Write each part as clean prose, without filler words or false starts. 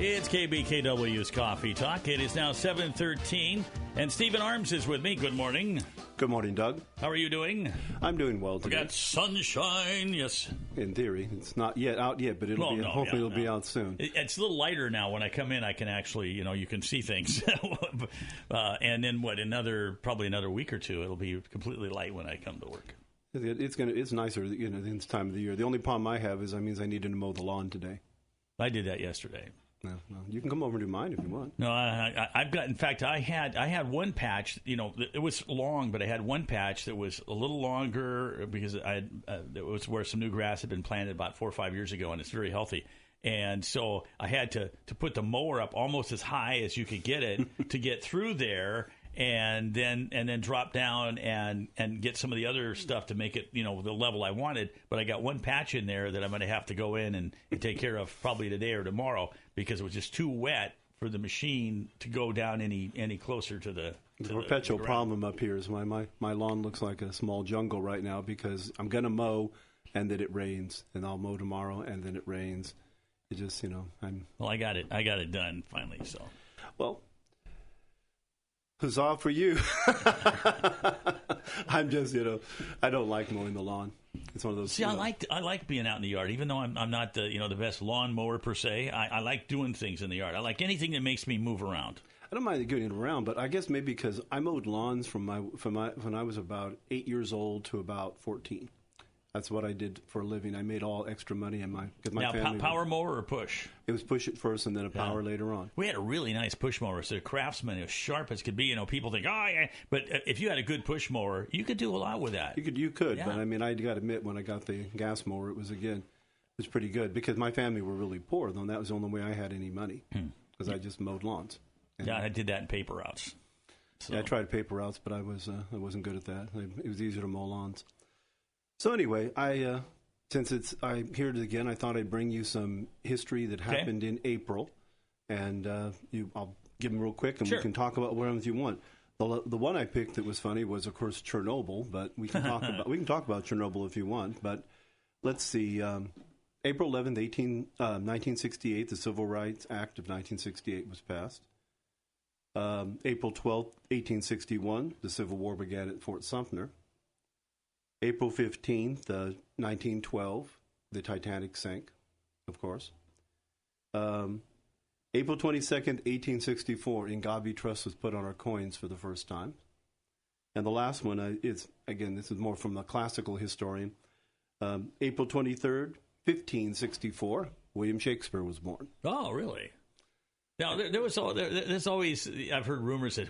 It's KBKW's Coffee Talk. It is now 7:13, and Stephen Arms is with me. Good morning. Good morning, Doug. How are you doing? I'm doing well today. We got sunshine, yes. In theory. It's not yet out yet, but hopefully it'll be out soon. It's a little lighter now. When I come in, I can actually, you can see things. And then probably another week or two, it'll be completely light when I come to work. It's nicer, this time of the year. The only problem I have is that means I need to mow the lawn today. I did that yesterday. No, you can come over and do mine if you want. No, I've got. In fact, I had one patch. It was long, but I had one patch that was a little longer because it was where some new grass had been planted about 4 or 5 years ago, and it's very healthy. And so I had to put the mower up almost as high as you could get it to get through there, and then drop down and get some of the other stuff to make it the level I wanted. But I got one patch in there that I'm going to have to go in and take care of probably today or tomorrow because it was just too wet for the machine to go down any closer to the. The perpetual problem up here is my lawn looks like a small jungle right now because I'm going to mow and then it rains, and I'll mow tomorrow and then it rains. It just I'm. Well, I got it done finally. So. Well. Huzzah for you. I'm just, I don't like mowing the lawn. It's one of those. See, I like being out in the yard, even though I'm not the best lawn mower per se. I like doing things in the yard. I like anything that makes me move around. I don't mind getting around, but I guess maybe because I mowed lawns from when I was about 8 years old to about 14. That's what I did for a living. I made all extra money in my family. Power mower or push? It was push at first and then a power later on. We had a really nice push mower. So the Craftsman, as sharp as could be. People think, oh, yeah. But if you had a good push mower, you could do a lot with that. You could. Yeah. But I got to admit, when I got the gas mower, it was pretty good because my family were really poor. Though that was the only way I had any money because I just mowed lawns. Yeah, I did that in paper routes. So. Yeah, I tried paper routes, but I wasn't good at that. It was easier to mow lawns. So anyway, since I'm here again, I thought I'd bring you some history that happened in April, and I'll give them real quick, and we can talk about whatever you want. The one I picked that was funny was, of course, Chernobyl, but we can talk about Chernobyl if you want. But let's see, April 11th, 1968, the Civil Rights Act of 1968 was passed. April 12th, 1861, the Civil War began at Fort Sumter. April 15th, 1912, the Titanic sank, of course. April 22nd, 1864, Ingabi Trust was put on our coins for the first time. And the last one is, again, this is more from a classical historian. April 23rd, 1564, William Shakespeare was born. Oh, really? Now, there's always, I've heard rumors that,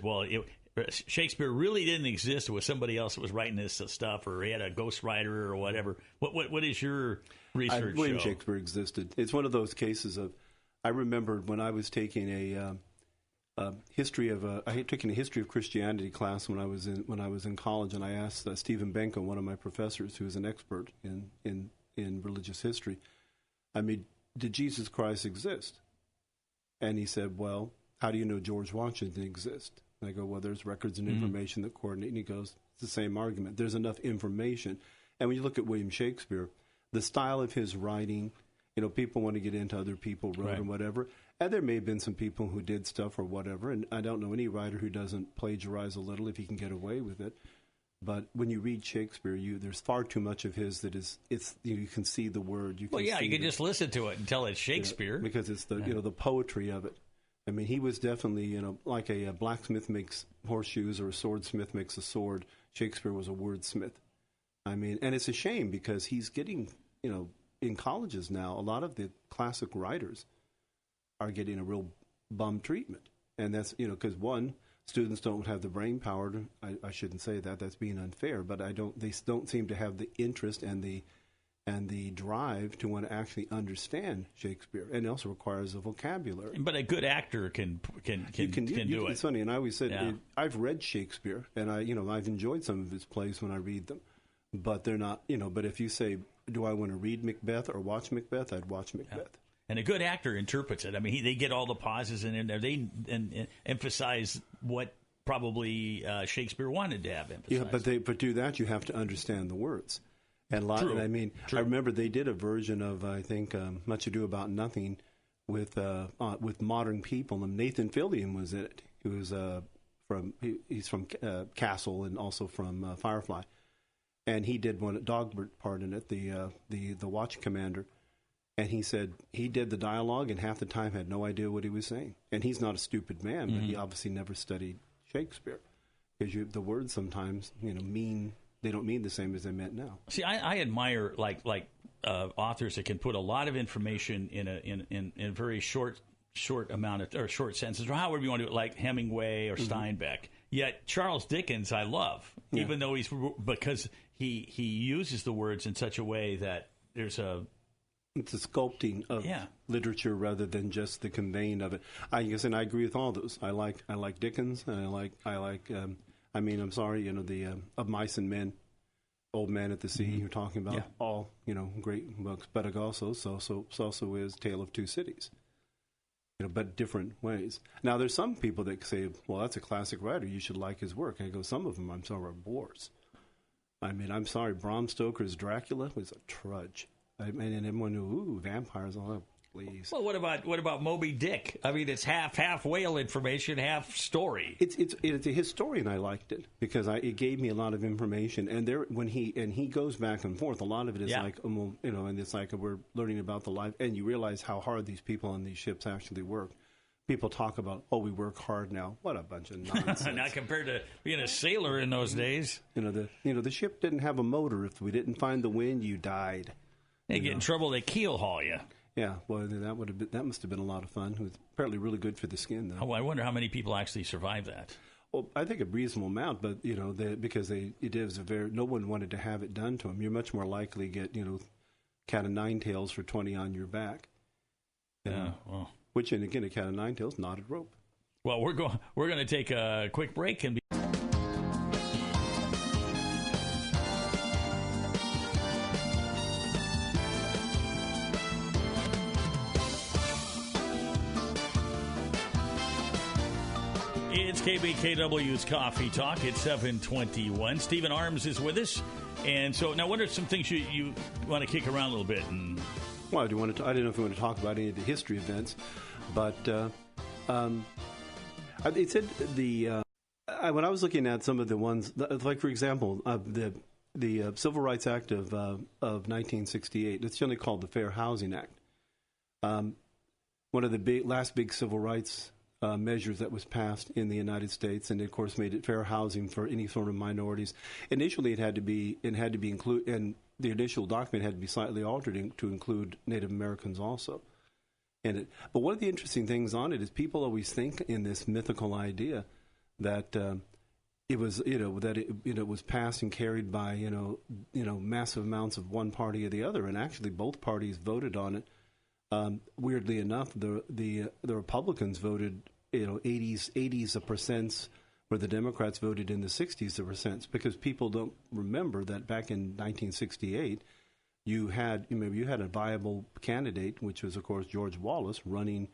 Shakespeare really didn't exist. It was somebody else that was writing this stuff, or he had a ghostwriter or whatever. What is your research William Shakespeare existed. It's one of those cases of, I remembered when I was taking a history of Christianity class when I was in college, and I asked Stephen Benko, one of my professors, who is an expert in religious history, did Jesus Christ exist? And he said, well, how do you know George Washington exists? And I go, well, there's records and information that coordinate. And he goes, it's the same argument. There's enough information. And when you look at William Shakespeare, the style of his writing, people want to get into other people wrote and whatever. And there may have been some people who did stuff or whatever. And I don't know any writer who doesn't plagiarize a little if he can get away with it. But when you read Shakespeare, there's far too much of his that you can see the word. You can just listen to it and tell it's Shakespeare because it's the poetry of it. He was definitely, like a blacksmith makes horseshoes or a swordsmith makes a sword. Shakespeare was a wordsmith. And it's a shame because he's getting, in colleges now, a lot of the classic writers are getting a real bum treatment. And that's, because one, students don't have the brain power to, I shouldn't say that, that's being unfair, but they don't seem to have the interest and the drive to want to actually understand Shakespeare, and it also requires a vocabulary. But a good actor can do it. It's funny, and I always said I've read Shakespeare, and I've enjoyed some of his plays when I read them, but they're not. But if you say, do I want to read Macbeth or watch Macbeth? I'd watch Macbeth. Yeah. And a good actor interprets it. They get all the pauses in there. They emphasize what probably Shakespeare wanted to have emphasized. Yeah, but do that, you have to understand the words. And True. I remember they did a version of, I think, Much Ado About Nothing, with modern people. And Nathan Fillion was in it. He was he's from Castle and also from Firefly, and he did one Dogbert part in it, the watch commander. And he said he did the dialogue and half the time had no idea what he was saying. And he's not a stupid man, but he obviously never studied Shakespeare, because the words sometimes mean, they don't mean the same as they meant now. See, I admire authors that can put a lot of information in a very short amount of, or short sentences, or however you want to do it, like Hemingway or Steinbeck. Yet Charles Dickens I love, even though because he uses the words in such a way that there's it's a sculpting of literature rather than just the conveying of it. I guess, and I agree with all those. I like Dickens, and I like. I'm sorry, the Of Mice and Men, Old Man at the Sea. You're talking about all great books, but it also is Tale of Two Cities. But different ways. Now, there's some people that say, "Well, that's a classic writer. You should like his work." I go, some of them, I'm sorry, are bores. I'm sorry, Bram Stoker's Dracula was a trudge. And everyone knew, ooh, vampires, all that, please. Well, what about Moby Dick? It's half whale information, half story. It's a historian. I liked it because it gave me a lot of information. And when he goes back and forth, a lot of it is and it's like we're learning about the life, and you realize how hard these people on these ships actually work. People talk about, we work hard now. What a bunch of nonsense! Not compared to being a sailor in those days. The ship didn't have a motor. If we didn't find the wind, you died. They get in trouble, they keel haul you. Yeah, well, that must have been a lot of fun. It was apparently really good for the skin, though. Oh, I wonder how many people actually survive that. Well, I think a reasonable amount, but because no one wanted to have it done to them. You're much more likely to get cat of nine tails for 20 on your back. Well, which, and again, a cat of nine tails, knotted rope. Well, we're going to take a quick break and. It's KBKW's Coffee Talk. It's 7:21. Stephen Arms is with us. And so now what are some things you want to kick around a little bit? Well, I didn't know if you want to talk about any of the history events, but it said when I was looking at some of the ones, like, for example, the Civil Rights Act of 1968, it's generally called the Fair Housing Act. One of the last big civil rights measures that was passed in the United States, and of course made it fair housing for any sort of minorities. Initially, it had to be included, and the initial document had to be slightly altered to include Native Americans also in it. But one of the interesting things on it is people always think in this mythical idea that it was was passed and carried by massive amounts of one party or the other, and actually both parties voted on it. Weirdly enough, the Republicans voted 80s of percents, where the Democrats voted in the 60s of percents, because people don't remember that back in 1968 you had a viable candidate, which was of course George Wallace, running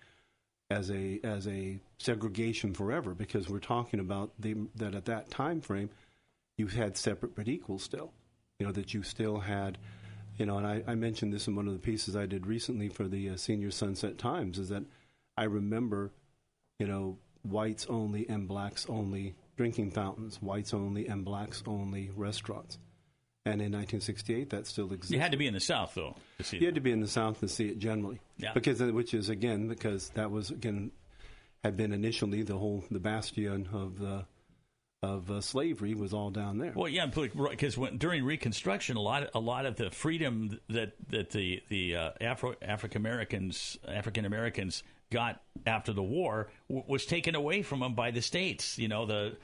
as a segregation forever, because we're talking about that at that time frame you had separate but equal still, that you still had. And I mentioned this in one of the pieces I did recently for the Senior Sunset Times, is that I remember, whites only and blacks only drinking fountains, whites only and blacks only restaurants. And in 1968, that still exists. You had to be in the South, though, to see it. You had to be in the South to see it generally. Yeah. Because that was, had been initially the bastion of slavery was all down there. Well, yeah, because during Reconstruction, a lot of the freedom that the African Americans got after the war was taken away from them by the states. The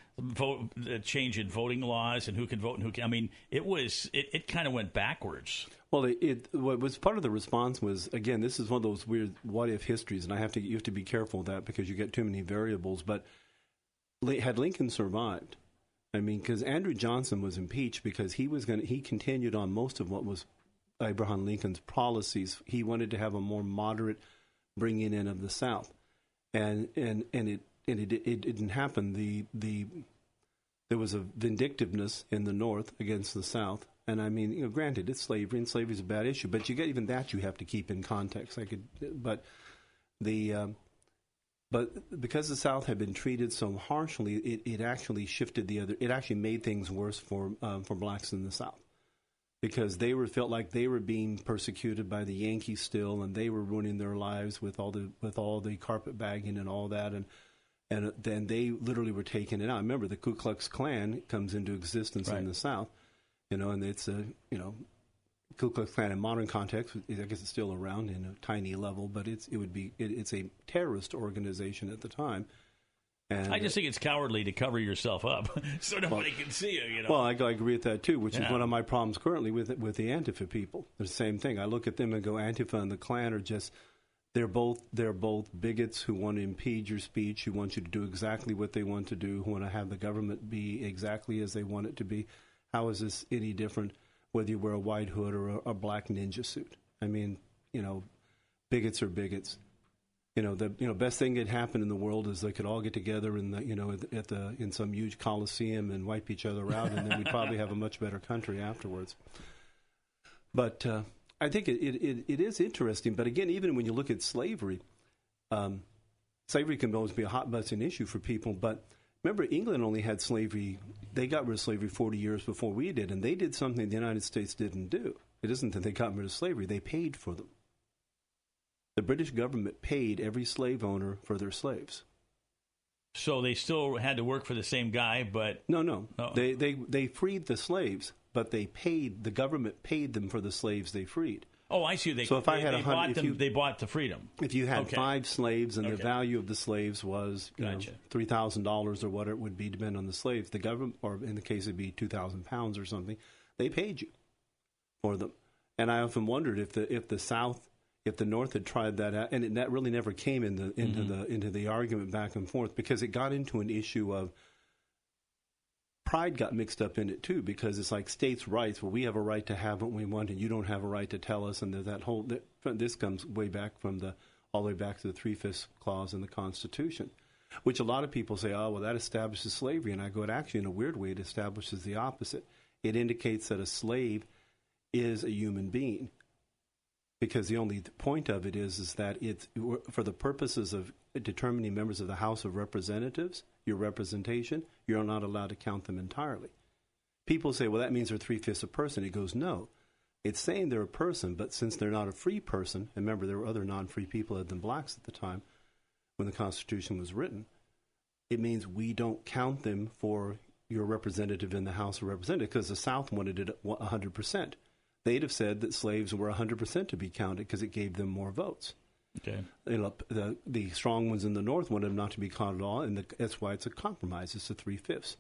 change in voting laws and who can vote and who can. I mean, it kind of went backwards. Well, what was part of the response was, again, this is one of those weird what if histories, and you have to be careful of that because you get too many variables, but. Had Lincoln survived, because Andrew Johnson was impeached because he continued on most of what was Abraham Lincoln's policies. He wanted to have a more moderate bringing in of the South, and it didn't happen. There was a vindictiveness in the North against the South, and granted, it's slavery, and slavery is a bad issue, but even that you have to keep in context. But because the South had been treated so harshly, it actually shifted it actually made things worse for blacks in the South, because they felt like they were being persecuted by the Yankees still, and they were ruining their lives with all the carpetbagging and all that, and then they literally were taken it out. Remember, the Ku Klux Klan comes into existence in the South, and it's Ku Klux Klan in modern context, I guess it's still around in a tiny level, but it's a terrorist organization at the time. And I just think it's cowardly to cover yourself up so nobody can see you. Well, I agree with that too, which is one of my problems currently with the Antifa people. The same thing. I look at them and go, Antifa and the Klan are just they're both bigots who want to impede your speech, who want you to do exactly what they want to do, who want to have the government be exactly as they want it to be. How is this any different whether you wear a white hood or a black ninja suit? I mean, bigots are bigots. The best thing that happened in the world is they could all get together in in some huge coliseum and wipe each other out, and then we'd probably have a much better country afterwards. But I think it is interesting. But again, even when you look at slavery, slavery can always be a hot button issue for people. But remember, England only had slavery. They got rid of slavery 40 years before we did, and they did something the United States didn't do. It isn't that they got rid of slavery. They paid for them. The British government paid every slave owner for their slaves. So they still had to work for the same guy, but... No. Oh. They freed the slaves, but the government paid them for the slaves they freed. Oh, I see. They bought the freedom. If you had 5 slaves and the value of the slaves was $3,000 or what it would be, depending on the slaves, the government, or in the case it'd be 2,000 pounds or something, they paid you for them. And I often wondered if the North had tried that out, and that really never came into the argument back and forth, because it got into an issue of pride got mixed up in it too, because it's like states' rights. Well, we have a right to have what we want, and you don't have a right to tell us. And there's that whole this comes way back all the way back to the 3/5 clause in the Constitution, which a lot of people say, oh, well, that establishes slavery. And I go, it actually, in a weird way, it establishes the opposite. It indicates that a slave is a human being. Because the only point of it is that it's for the purposes of determining members of the House of Representatives, your representation, you're not allowed to count them entirely. People say, well, that means they're 3/5 a person. It goes, no. It's saying they're a person, but since they're not a free person, and remember, there were other non-free people other than blacks at the time when the Constitution was written, it means we don't count them for your representative in the House of Representatives, because the South wanted it 100%. They'd have said that slaves were 100% to be counted because it gave them more votes. Okay. The strong ones in the North wanted them not to be counted at all, and that's why it's a compromise. It's a 3/5.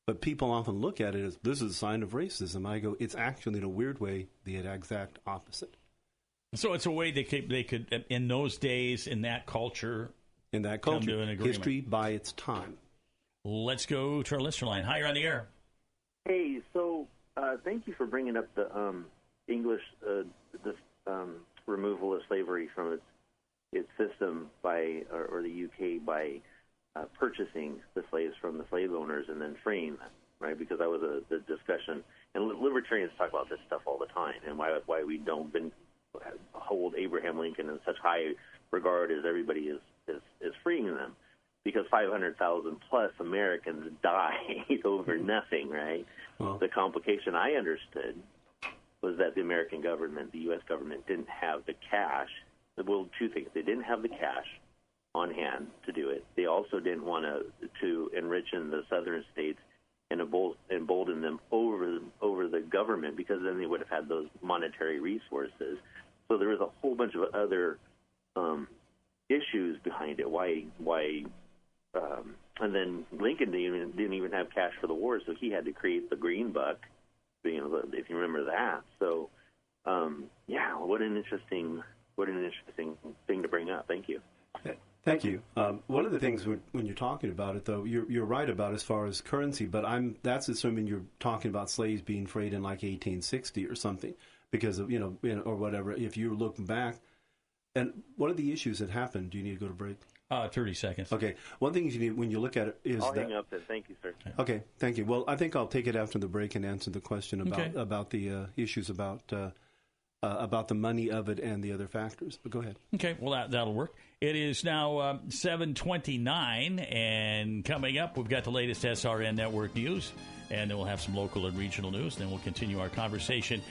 But people often look at it as, this is a sign of racism. I go, it's actually, in a weird way, the exact opposite. So it's a way they could, in those days, in that culture, come to an agreement. History by its time. Let's go to our listener line. Hi, you're on the air. Hey, so... thank you for bringing up the English, removal of slavery from its system or the UK by purchasing the slaves from the slave owners and then freeing them, right? Because that was the discussion, and libertarians talk about this stuff all the time, and why we don't hold Abraham Lincoln in such high regard as everybody is freeing them. Because 500,000 plus Americans died over nothing, right? Well, the complication I understood was that the American government, the U.S. government, didn't have the cash. Well, 2 things. They didn't have the cash on hand to do it. They also didn't want to enrich in the southern states and embolden them over the government, because then they would have had those monetary resources. So there was a whole bunch of other issues behind it. Why and then Lincoln didn't even have cash for the war, so he had to create the green buck, if you remember that. So, what an interesting thing to bring up. Thank you. Thank you. One of the things when you're talking about it, though, you're right about as far as currency, but that's assuming you're talking about slaves being freed in like 1860 or something, because of or whatever. If you look back, and one of the issues that happened. Do you need to go to break? 30 seconds. Okay. One thing you need when you look at it is I'll hang up then. Thank you, sir. Okay. Thank you. Well, I think I'll take it after the break and answer the question about the issues about about the money of it and the other factors. But go ahead. Okay, well, that'll work. It is now 7:29, and coming up, we've got the latest SRN Network news, and then we'll have some local and regional news, and then we'll continue our conversation.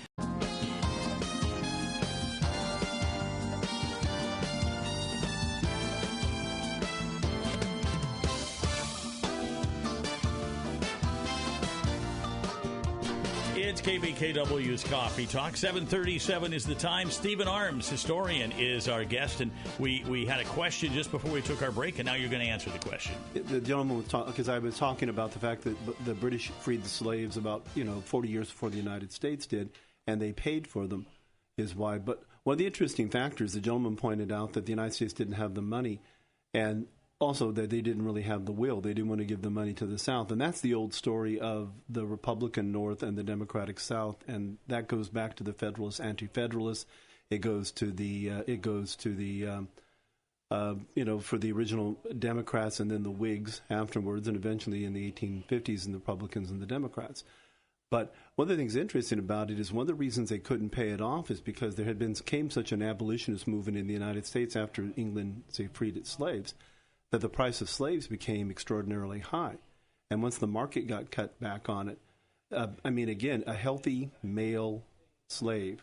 It's KBKW's Coffee Talk. 7:37 is the time. Stephen Arms, historian, is our guest, and we had a question just before we took our break, and now you're going to answer the question. The gentleman was talking, because I was talking about the fact that the British freed the slaves about 40 years before the United States did, and they paid for them, is why. But one of the interesting factors, the gentleman pointed out that the United States didn't have the money, and also that they didn't really have the will. They didn't want to give the money to the South. And that's the old story of the Republican North and the Democratic South. And that goes back to the Federalists, Anti-Federalists. It goes to the for the original Democrats and then the Whigs afterwards, and eventually in the 1850s, and the Republicans and the Democrats. But one of the things interesting about it is one of the reasons they couldn't pay it off is because there came such an abolitionist movement in the United States after England, say, freed its slaves, that the price of slaves became extraordinarily high. And once the market got cut back on it, again, a healthy male slave,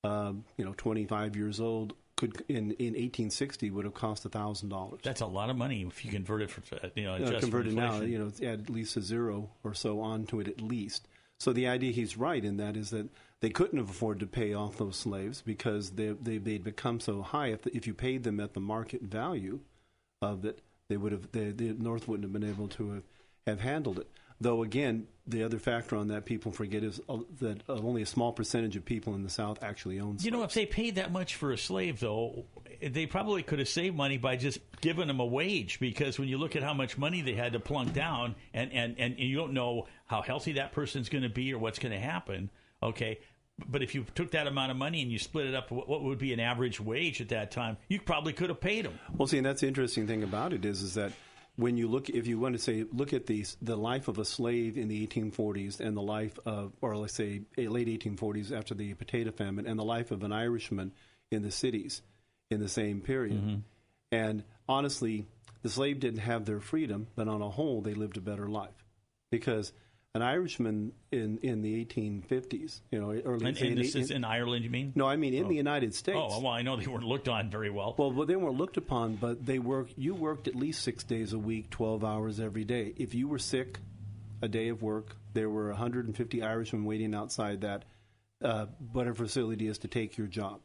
25 years old, could in 1860 would have cost $1,000. That's a lot of money if you convert it for converted now, add at least a zero or so onto it at least. So the idea he's right in that is that they couldn't have afforded to pay off those slaves because they'd become so high. If you paid them at the market value of it, the North wouldn't have been able to have handled it. Though, again, the other factor on that people forget is that only a small percentage of people in the South actually own slaves. If they paid that much for a slave, though, they probably could have saved money by just giving them a wage, because when you look at how much money they had to plunk down, and you don't know how healthy that person's going to be or what's going to happen, okay, but if you took that amount of money and you split it up, what would be an average wage at that time, you probably could have paid them. Well, see, and that's the interesting thing about it is that when you look, if you want to say, look at the life of a slave in the 1840s and the life of, or let's say late 1840s after the potato famine, and the life of an Irishman in the cities in the same period. Mm-hmm. And honestly, the slave didn't have their freedom, but on a whole, they lived a better life. Because an Irishman in the 1850s, early and this is in Ireland, you mean? No, I mean in the United States. Oh, well, I know they weren't looked on very well. Well, they weren't looked upon, but you worked at least 6 days a week, 12 hours every day. If you were sick, a day of work, there were 150 Irishmen waiting outside that whatever facility is to take your job.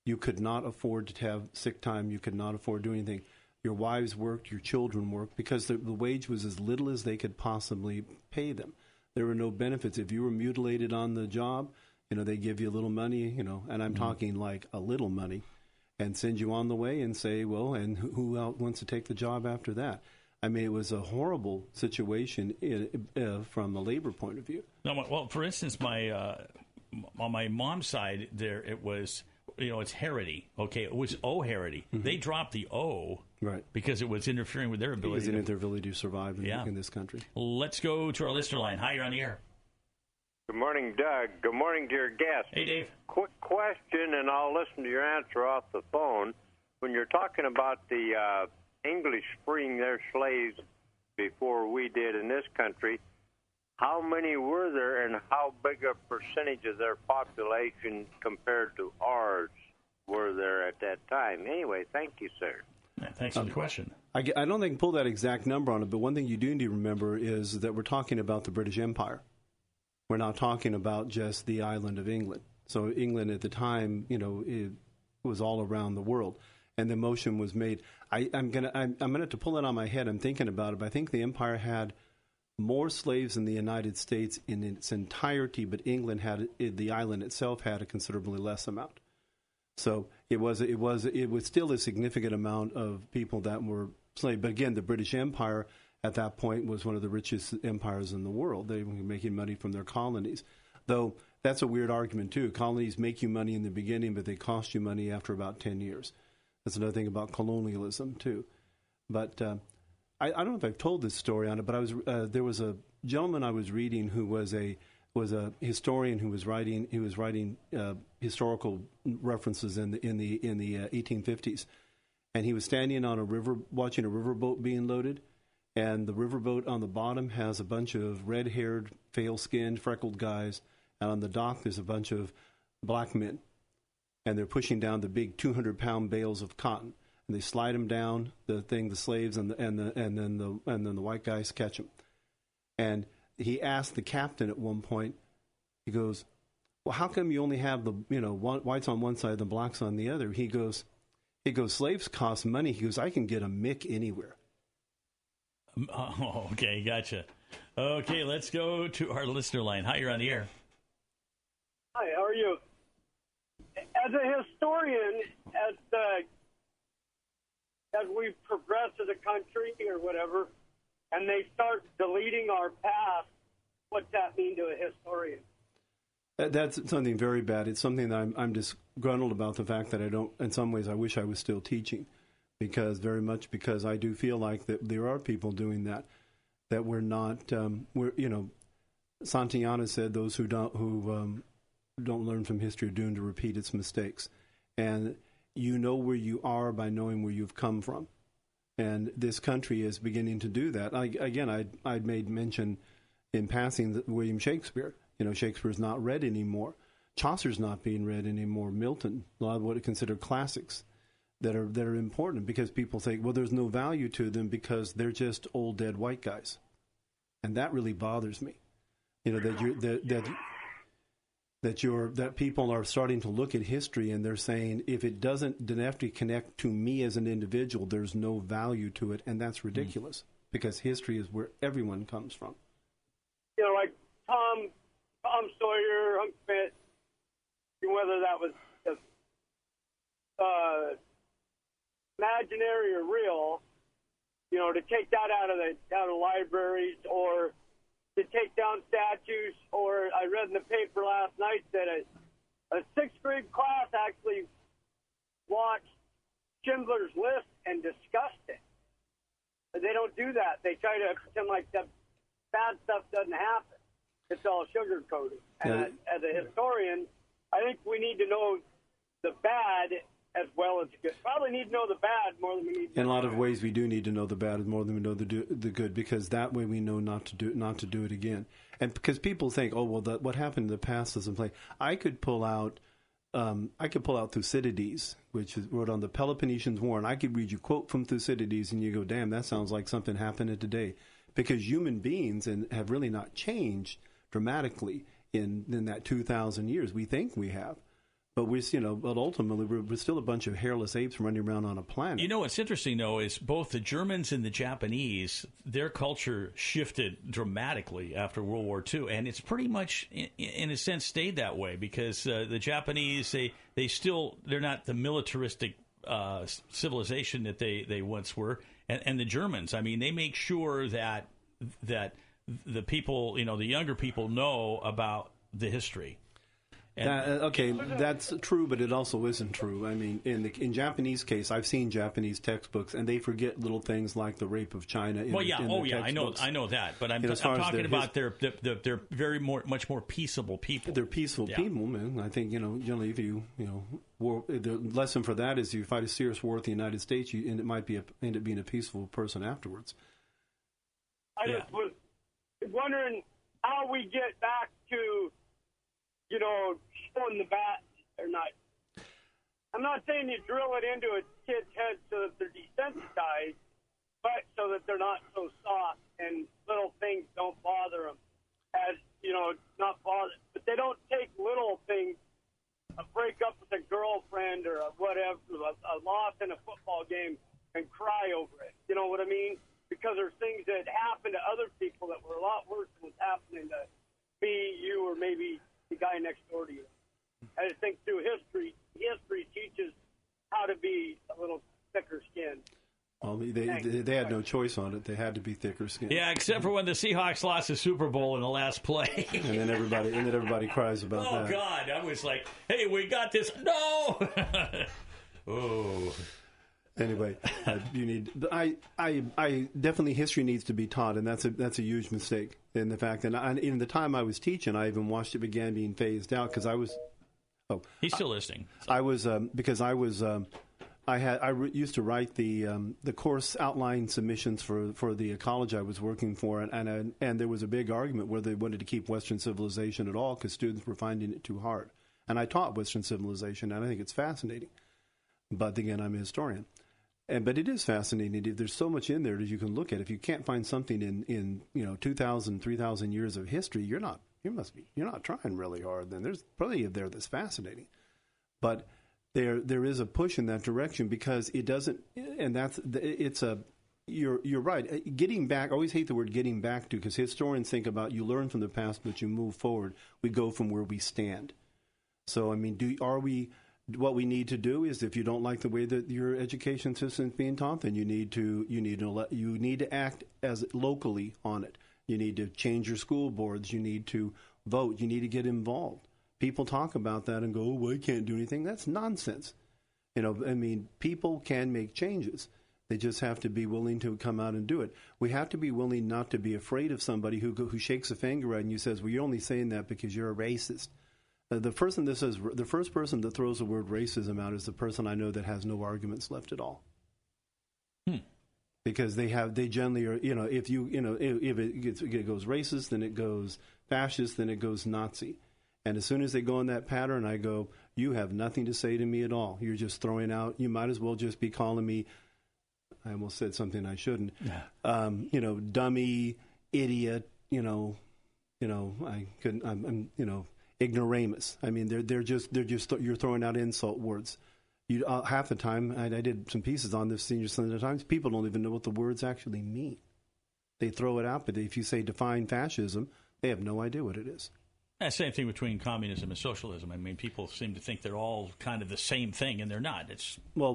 You could not afford to have sick time. You could not afford to do anything. Your wives worked, your children worked, because the wage was as little as they could possibly pay them. There were no benefits. If you were mutilated on the job, they give you a little money, and I'm talking like a little money, and send you on the way and say, well, and who else wants to take the job after that? I mean, it was a horrible situation from a labor point of view. No, well, for instance, on my mom's side, there it was, it's Harity. Okay, it was O'Harity. Mm-hmm. They dropped the O. Right. Because it was interfering with their ability. Their ability to survive in this country. Let's go to our listener line. Hi, you're on the air. Good morning, Doug. Good morning to your guest. Hey, Dave. Quick question, and I'll listen to your answer off the phone. When you're talking about the English freeing their slaves before we did in this country, how many were there, and how big a percentage of their population compared to ours were there at that time? Anyway, thank you, sir. Thanks for the question. I don't think I can pull that exact number on it, but one thing you do need to remember is that we're talking about the British Empire. We're not talking about just the island of England. So England at the time, it was all around the world, and the motion was made. I'm gonna have to pull it on my head. I'm thinking about it, but I think the empire had more slaves than the United States in its entirety, but England the island itself had a considerably less amount. So it was still a significant amount of people that were slaves. But again, the British Empire at that point was one of the richest empires in the world. They were making money from their colonies. Though that's a weird argument too. Colonies make you money in the beginning, but they cost you money after about 10 years. That's another thing about colonialism too. But I don't know if I've told this story on it, but there was a gentleman I was reading who was a was a historian who was writing historical references in the 1850s, and he was standing on a river watching a riverboat being loaded, and the riverboat on the bottom has a bunch of red-haired, pale-skinned, freckled guys, and on the dock there's a bunch of black men, and they're pushing down the big 200-pound bales of cotton, and they slide them down the slaves, and then the white guys catch them, and he asked the captain at one point, he goes, well, how come you only have the whites on one side and the blacks on the other? He goes, slaves cost money. He goes, I can get a mick anywhere. Oh, okay, gotcha. Okay, let's go to our listener line. Hi, you're on the air. Hi, how are you? As a historian, as we progress as a country or whatever, and they start deleting our past, what's that mean to a historian? That's something very bad. It's something that I'm disgruntled about, the fact that I don't, in some ways, I wish I was still teaching, because I do feel like that there are people doing that we're not, Santayana said those who don't learn from history are doomed to repeat its mistakes. And you know where you are by knowing where you've come from. And this country is beginning to do that. I'd made mention in passing that William Shakespeare. Shakespeare's not read anymore. Chaucer's not being read anymore. Milton, a lot of what are considered classics that are important, because people think, well, there's no value to them because they're just old dead white guys, and that really bothers me. That people are starting to look at history and they're saying, if it doesn't have to connect to me as an individual, there's no value to it, and that's ridiculous, because history is where everyone comes from. Like Tom Sawyer, Huck Finn, whether that was imaginary or real, to take that out of libraries, or to take down statues. Or I read in the paper last night that a sixth grade class actually watched Schindler's List and discussed it. But they don't do that. They try to pretend like the bad stuff doesn't happen. It's all sugar-coated. And as a historian, I think we need to know the bad as well as the good. Probably need to know the bad more than we need to know. In a lot of ways, we do need to know the bad more than we know the good, because that way we know not to do it again. And because people think, oh, well, what happened in the past doesn't play. I could pull out Thucydides, which is wrote on the Peloponnesian War, and I could read you a quote from Thucydides, and you go, damn, that sounds like something happened today. Because human beings have really not changed dramatically in that 2,000 years. We think we have. But but ultimately we're still a bunch of hairless apes running around on a planet. What's interesting, though, is both the Germans and the Japanese, their culture shifted dramatically after World War II, and it's pretty much, in a sense, stayed that way, because the Japanese, they're not the militaristic civilization that they once were, and the Germans, they make sure that the people, the younger people know about the history. That's true, but it also isn't true. In Japanese case, I've seen Japanese textbooks, and they forget little things like the rape of China. I know that, but I'm talking about they're very much more peaceable people. They're peaceful people, man. I think generally, if the lesson for that is you fight a serious war with the United States, and it might end up being a peaceful person afterwards. I just was wondering how we get back to showing the bad or not. I'm not saying you drill it into a kid's head so that they're desensitized, but so that they're not so soft and little things don't bother them. As not bother, but they don't take little things, a breakup with a girlfriend or whatever, a loss in a football game, and cry over it. You know what I mean? Because there's things that happen to other people that were a lot worse than what's happening to me, you, or maybe the guy next door to you. I just think through history teaches how to be a little thicker skinned. Well, they had no choice on it. They had to be thicker skinned. Yeah, except for when the Seahawks lost the Super Bowl in the last play. and then everybody cries about that. Oh God, I was like, "Hey, we got this!" No. Oh. Anyway, you need. I definitely history needs to be taught, and that's a huge mistake. In the fact that in the time I was teaching, I even watched it began being phased out because I was. Oh, he's still listening. So. I was because I was. Used to write the course outline submissions for the college I was working for, and there was a big argument whether they wanted to keep Western civilization at all because students were finding it too hard. And I taught Western civilization, and I think it's fascinating. But again, I'm a historian. But it is fascinating. There's so much in there that you can look at. If you can't find something in 2,000, 3,000 years of history, you're not trying really hard. Then there's plenty of there that's fascinating. But there is a push in that direction because it doesn't, and you're right. Getting back, I always hate the word getting back to because historians think about you learn from the past, but you move forward. We go from where we stand. So I mean, what we need to do is if you don't like the way that your education system is being taught, then you need to act as locally on it. You need to change your school boards. You need to vote. You need to get involved. People talk about that and go, "Oh, well, I can't do anything." That's nonsense. People can make changes. They just have to be willing to come out and do it. We have to be willing not to be afraid of somebody who shakes a finger at you and says, "Well, you're only saying that because you're a racist." The first person that throws the word racism out is the person I know that has no arguments left at all. Because they generally are, if it goes racist, then it goes fascist, then it goes Nazi. And as soon as they go in that pattern, I go, you have nothing to say to me at all. You're just throwing out, you might as well just be calling me, I almost said something I shouldn't, dummy, idiot, I couldn't, I'm ignoramus. I mean, you're throwing out insult words. Half the time, I did some pieces on this Senior Sunday Times, people don't even know what the words actually mean. They throw it out, but if you say define fascism, they have no idea what it is. Same thing between communism and socialism. I mean, people seem to think they're all kind of the same thing, and they're not.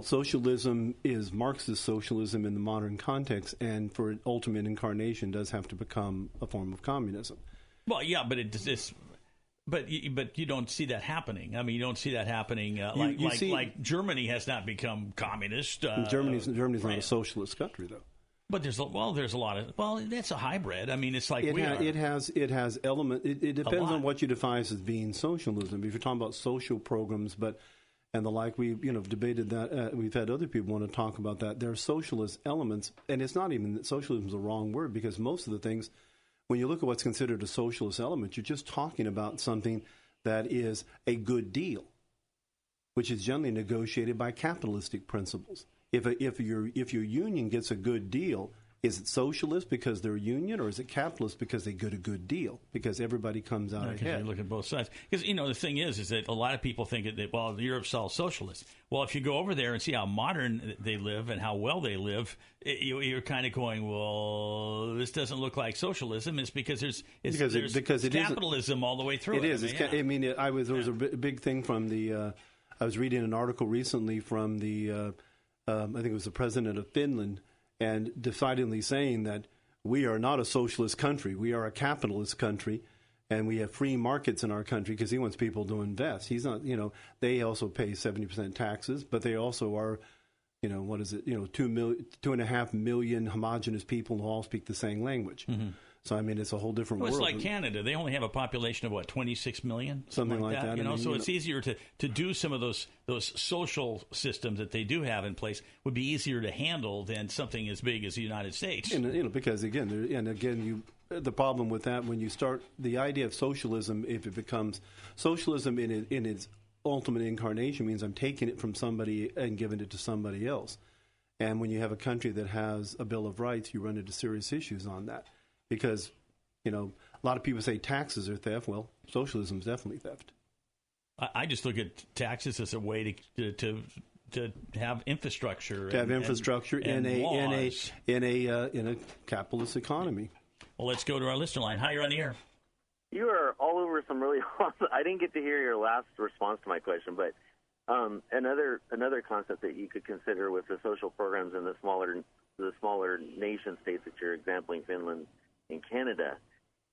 Socialism is Marxist socialism in the modern context, and for an ultimate incarnation, does have to become a form of communism. Well, yeah, but But you don't see that happening. I mean, you don't see that happening. Like Germany has not become communist. Germany's not a socialist country, though. But there's a lot of that's a hybrid. I mean, it's like it has element. It depends on what you define as being socialism. If you're talking about social programs, and the like, we've debated that. We've had other people want to talk about that. There are socialist elements, and it's not even that socialism is the wrong word because most of the things, when you look at what's considered a socialist element, you're just talking about something that is a good deal, which is generally negotiated by capitalistic principles. If your union gets a good deal, is it socialist because they're a union, or is it capitalist because they get a good deal? Because everybody comes out ahead. You look at both sides. Because the thing is that a lot of people think that Europe's all socialist. Well, if you go over there and see how modern they live and how well they live, you're kind of going, well, this doesn't look like socialism. It's because there's capitalism all the way through. It is. There was a big thing from the. I was reading an article recently from the. I think it was the president of Finland, and decidedly saying that we are not a socialist country. We are a capitalist country, and we have free markets in our country because he wants people to invest. He's not, they also pay 70% taxes, but they also are, 2.5 million homogenous people who all speak the same language. Mm-hmm. So, I mean, it's a whole different world. It's like Canada. They only have a population of, 26 million? Something like that. So it's easier to do some of those social systems that they do have in place would be easier to handle than something as big as the United States. And, because, again, the problem with that, when you start the idea of socialism, if it becomes socialism in its ultimate incarnation, means I'm taking it from somebody and giving it to somebody else. And when you have a country that has a Bill of Rights, you run into serious issues on that. Because, a lot of people say taxes are theft. Well, socialism is definitely theft. I just look at taxes as a way to have infrastructure. To have infrastructure in a capitalist economy. Well, let's go to our listener line. Hi, you're on the air. You are all over some really awesome. I didn't get to hear your last response to my question, but another concept that you could consider with the social programs in the smaller nation states that you're exempling, Finland and Canada,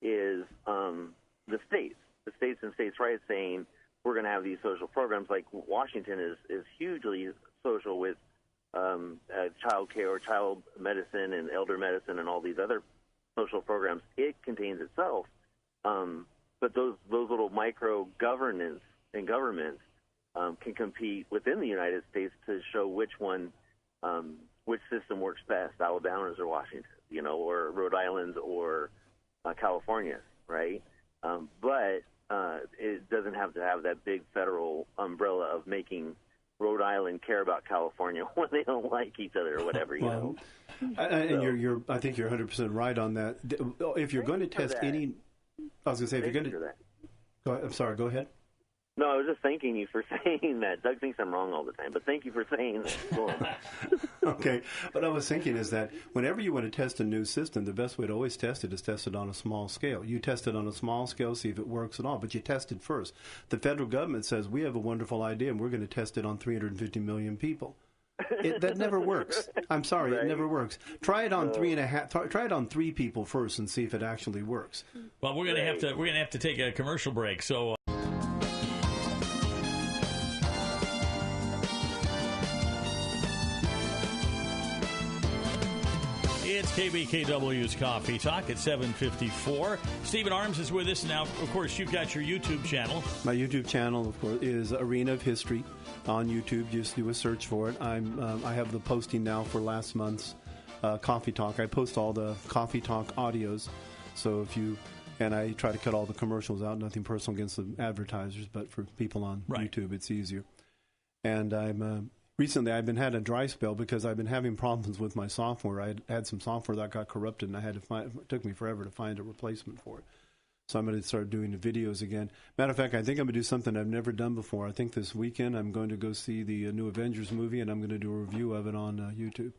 is the states and states' rights saying we're going to have these social programs. Like Washington is hugely social with child care or child medicine and elder medicine and all these other social programs it contains itself. But those little micro governments can compete within the United States to show which system works best, Alabama's or Washington, or Rhode Island or California, right? But it doesn't have to have that big federal umbrella of making Rhode Island care about California when they don't like each other or whatever, And I think you're 100% right on that. If you're going to test any, I was going to say, if you're going to, go ahead, I'm sorry, go ahead. No, I was just thanking you for saying that. Doug thinks I'm wrong all the time, but thank you for saying that. Go on. Okay. What I was thinking is that whenever you want to test a new system, the best way to always test it is test it on a small scale. You test it on a small scale, see if it works at all, but you test it first. The federal government says, we have a wonderful idea, and we're going to test it on 350 million people. That never works. I'm sorry, right. It never works. Try it on Try it on 3 people first, and see if it actually works. Well, we're going to have to take a commercial break. So. It's KBKW's Coffee Talk at 7:54. Stephen Arms is with us now. Of course, you've got your YouTube channel. My YouTube channel, of course, is Arena of History on YouTube. Just do a search for it. I have the posting now for last month's Coffee Talk. I post all the Coffee Talk audios. So and I try to cut all the commercials out. Nothing personal against the advertisers, but for people on YouTube, it's easier. And recently, I've been had a dry spell because I've been having problems with my software. I had some software that got corrupted, and it took me forever to find a replacement for it. So I'm going to start doing the videos again. Matter of fact, I think I'm going to do something I've never done before. I think this weekend I'm going to go see the new Avengers movie, and I'm going to do a review of it on YouTube.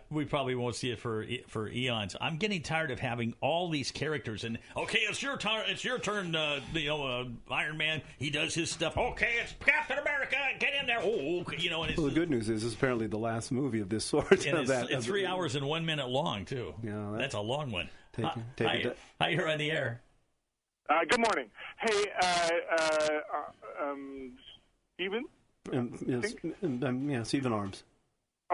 We probably won't see it for eons. I'm getting tired of having all these characters, and okay, it's your turn. It's your turn. Iron Man, he does his stuff. Okay, it's Captain America. Get in there. And the good news is it's apparently the last movie of this sort. And it's 3 hours and 1 minute long too. Yeah, that's a long one. Hi, you're on the air. Good morning. Hey, Stephen. Yes, Stephen Arms.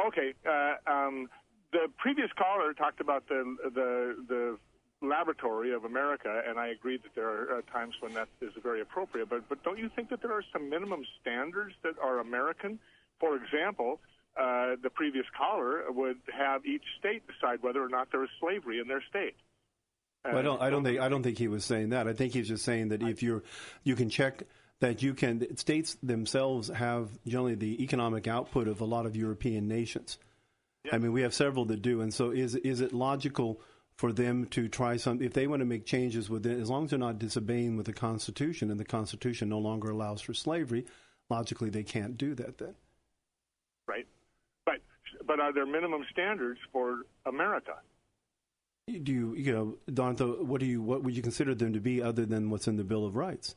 Okay. The previous caller talked about the laboratory of America, and I agree that there are times when that is very appropriate. But don't you think that there are some minimum standards that are American? For example, the previous caller would have each state decide whether or not there is slavery in their state. Well, I don't think he was saying that. I think he's just saying that if you can check. That states themselves have generally the economic output of a lot of European nations. Yeah. I mean, we have several that do. And so is it logical for them to try if they want to make changes within, as long as they're not disobeying with the Constitution, and the Constitution no longer allows for slavery, logically they can't do that then. Right. But are there minimum standards for America? Donatho, what would you consider them to be other than what's in the Bill of Rights?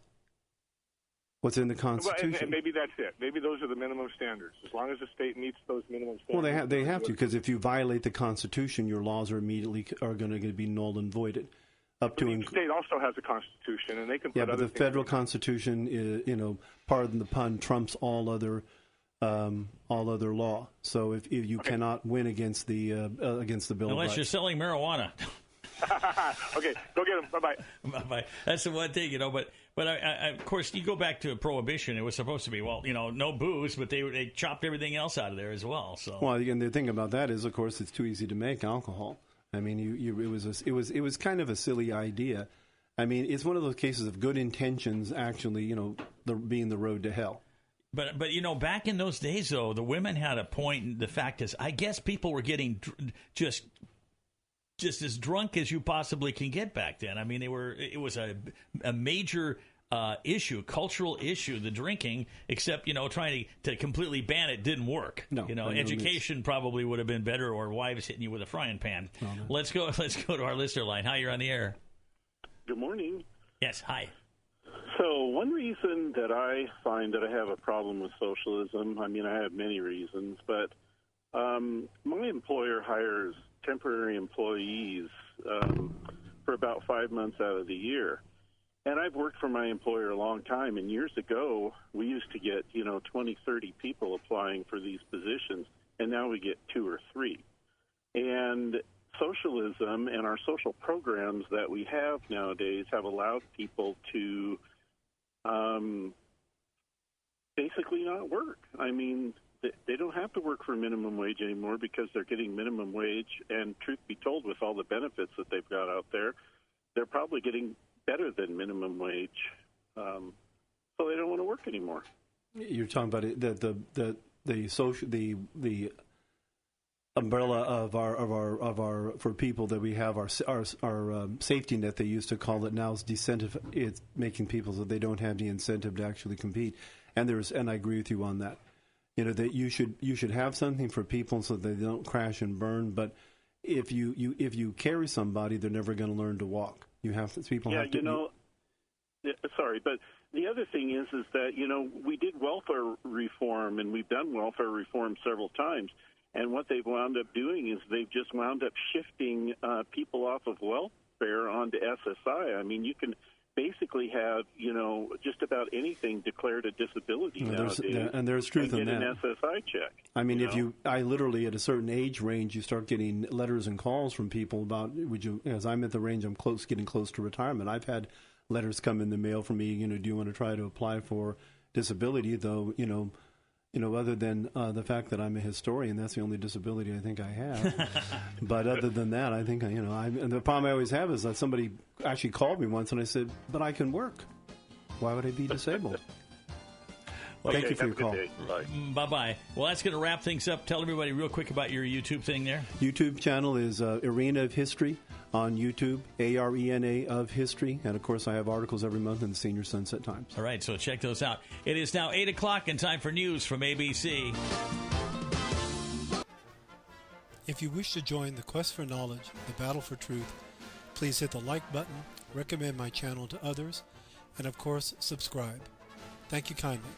What's in the Constitution? Well, and maybe that's it. Maybe those are the minimum standards. As long as the state meets those minimum standards. Well, they have to, because if you violate the Constitution, your laws are going to be null and voided. Each state also has a Constitution, and they can. But the federal Constitution, is, pardon the pun, trumps all other law. So if you cannot win against the Bill of Rights, unless you're selling marijuana. Okay, go get them. Bye-bye. Bye-bye. That's the one thing, But I, of course, you go back to Prohibition. It was supposed to be, no booze, but they chopped everything else out of there as well. So. Well, and the thing about that is, of course, it's too easy to make alcohol. I mean, it was kind of a silly idea. I mean, it's one of those cases of good intentions actually, being the road to hell. But back in those days, though, the women had a point. And the fact is, I guess people were getting just as drunk as you possibly can get back then. I mean, it was a major issue, cultural issue, the drinking, except, trying to completely ban it didn't work. No, education probably would have been better, or wives hitting you with a frying pan. Oh, no. Let's go to our listener line. Hi, you're on the air. Good morning. Yes, hi. So one reason that I find that I have a problem with socialism, I mean, I have many reasons, but my employer hires temporary employees for about 5 months out of the year. And I've worked for my employer a long time, and years ago, we used to get, 20, 30 people applying for these positions, and now we get 2 or 3. And socialism and our social programs that we have nowadays have allowed people to basically not work. I mean, they don't have to work for minimum wage anymore because they're getting minimum wage, and truth be told, with all the benefits that they've got out there, they're probably getting better than minimum wage, so they don't want to work anymore. You're talking about it, the umbrella of our for people that we have our safety net, they used to call it, now is disincentive. It's making people so they don't have the incentive to actually compete. And I agree with you on that. That you should have something for people so they don't crash and burn. But if you carry somebody, they're never going to learn to walk. Sorry, but the other thing is that, we did welfare reform, and we've done welfare reform several times. And what they've wound up doing is they've just wound up shifting people off of welfare onto SSI. I mean, you can basically have, just about anything declared a disability nowadays. And there's truth in that. And get an SSI check. I mean, I literally, at a certain age range, you start getting letters and calls from people about, as I'm at the range, I'm getting close to retirement. I've had letters come in the mail from me, do you want to try to apply for disability, though, other than the fact that I'm a historian, that's the only disability I think I have. But other than that, I think, and the problem I always have is that somebody actually called me once and I said, but I can work. Why would I be disabled? Thank you for your call. Bye-bye. Well, that's going to wrap things up. Tell everybody real quick about your YouTube thing there. YouTube channel is Arena of History on YouTube, ARENA of History. And, of course, I have articles every month in the Senior Sunset Times. All right, so check those out. It is now 8 o'clock and time for news from ABC. If you wish to join the quest for knowledge, the battle for truth, please hit the like button, recommend my channel to others, and, of course, subscribe. Thank you kindly.